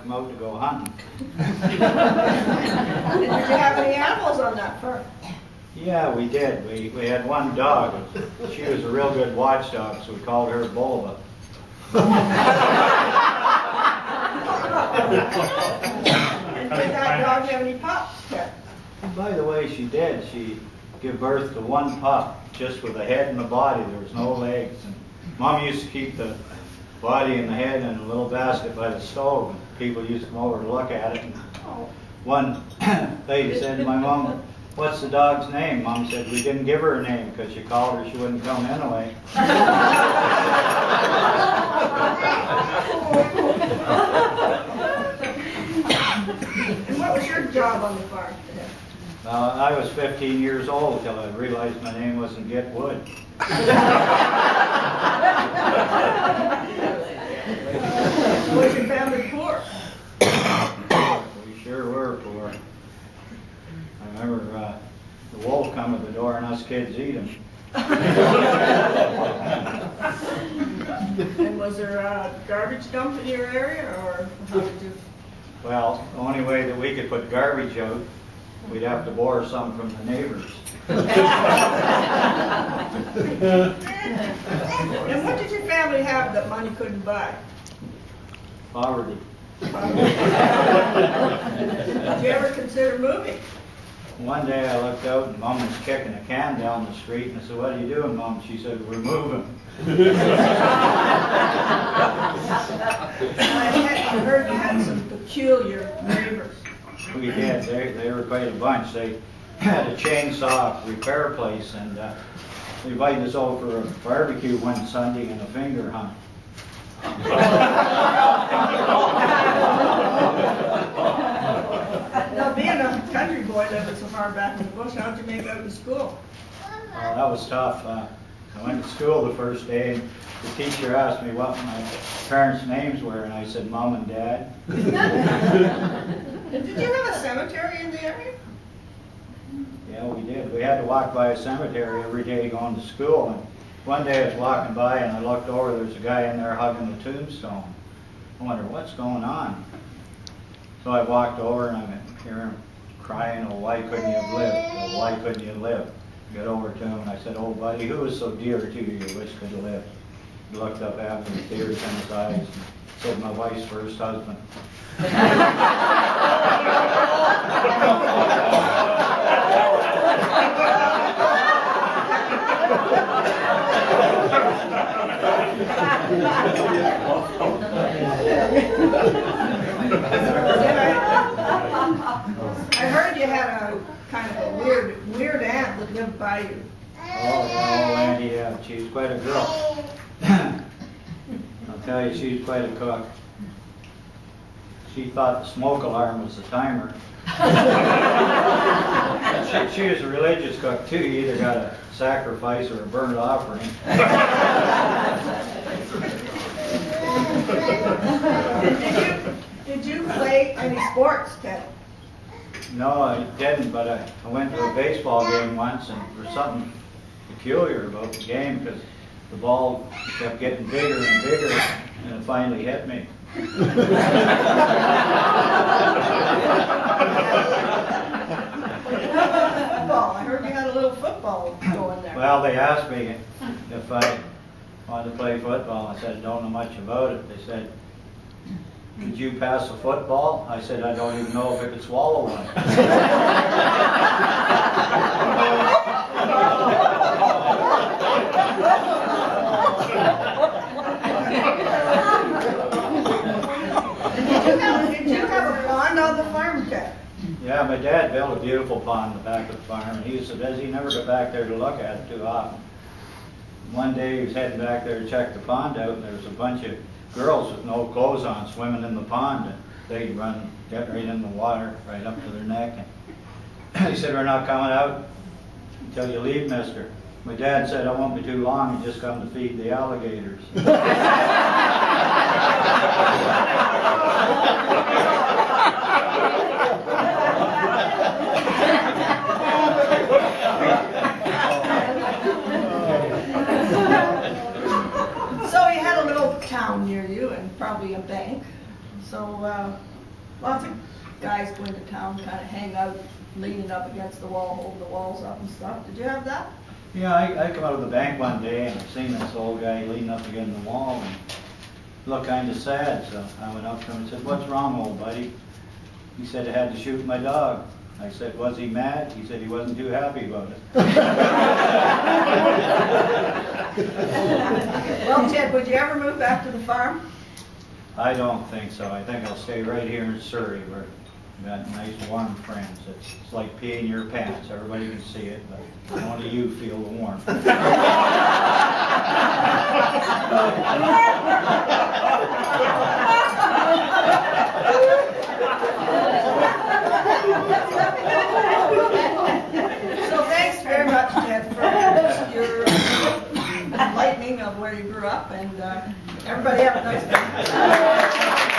come out to go hunting. Did you have any animals on that farm? Yeah, we did. We had one dog. She was a real good watchdog, so we called her Bulba. And did that dog have any pups? By the way, she did. She gave birth to one pup, just with a head and a body. There was no legs. And Mom used to keep the body and the head in a little basket by the stove, and people used to come over to look at it. And one lady said to my mom, "What's the dog's name?" Mom said, "We didn't give her a name because you called her, she wouldn't come anyway." And what was your job on the farm? I was 15 years old till I realized my name wasn't Get Wood. Was your family poor? We sure were poor. I remember the wolf come to the door and us kids eat him. And was there a garbage dump in your area, or how did you? Well, the only way that we could put garbage out, we'd have to borrow some from the neighbors. And what did your family have that money couldn't buy? Poverty. Did you ever consider moving? One day I looked out and Mom was kicking a can down the street, and I said, "What are you doing, Mom?" She said, "We're moving." I heard you had some peculiar neighbors. We did. They were quite a bunch. They had a chainsaw repair place, and they invited us over for a barbecue one Sunday and a finger hunt. Now, being a country boy living so far back in the bush, how'd you make out in school? That was tough. I went to school the first day, and the teacher asked me what my parents' names were, and I said Mom and Dad. Did you have a cemetery in the area? Yeah, we did. We had to walk by a cemetery every day going to school, and one day I was walking by and I looked over, there's a guy in there hugging a tombstone. I wonder, what's going on? So I walked over and I hear him crying, "Oh, why couldn't you have lived? Oh, why couldn't you live?" Got over to him and I said, "Oh, buddy, who was so dear to you wish could have lived?" He looked up at me with tears in his eyes and said, "My wife's first husband." I heard you had a kind of a weird aunt that lived by you. Oh, Auntie, yeah, she's quite a girl. I'll tell you, she's quite a cook. She thought the smoke alarm was the timer. She was a religious cook too. You either got a sacrifice or a burnt offering. Did you play any sports, Ted? No, I didn't, but I went to a baseball game once, and there was something peculiar about the game because the ball kept getting bigger and bigger, and it finally hit me. Football. I heard you had a little football going there. Well, they asked me if I wanted to play football. I said, I don't know much about it. They said, "Could you pass a football?" I said, "I don't even know if I could swallow one." Did you have a pond on the farm, Ted? Yeah, my dad built a beautiful pond in the back of the farm, and he used to, he never got back there to look at it too often. One day he was heading back there to check the pond out, and there was a bunch of girls with no clothes on swimming in the pond, and they'd get right in the water, right up to their neck. And he said, "We're not coming out until you leave, mister." My dad said, "I won't be too long, he just come to feed the alligators." So you had a little town near you and probably a bank. So Lots of guys go into town, kind of hang out, leaning up against the wall, holding the walls up and stuff. Did you have that? Yeah, I come out of the bank one day and I seen this old guy leaning up against the wall and looked kind of sad, so I went up to him and said, "What's wrong, old buddy?" He said, "I had to shoot my dog." I said, "Was he mad?" He said he wasn't too happy about it. Well, Ted, would you ever move back to the farm? I don't think so. I think I'll stay right here in Surrey where we got nice warm friends. It's like peeing your pants. Everybody can see it, but only you feel the warmth. So thanks very much, Ted, for your enlightening of where you grew up, and everybody have a nice day.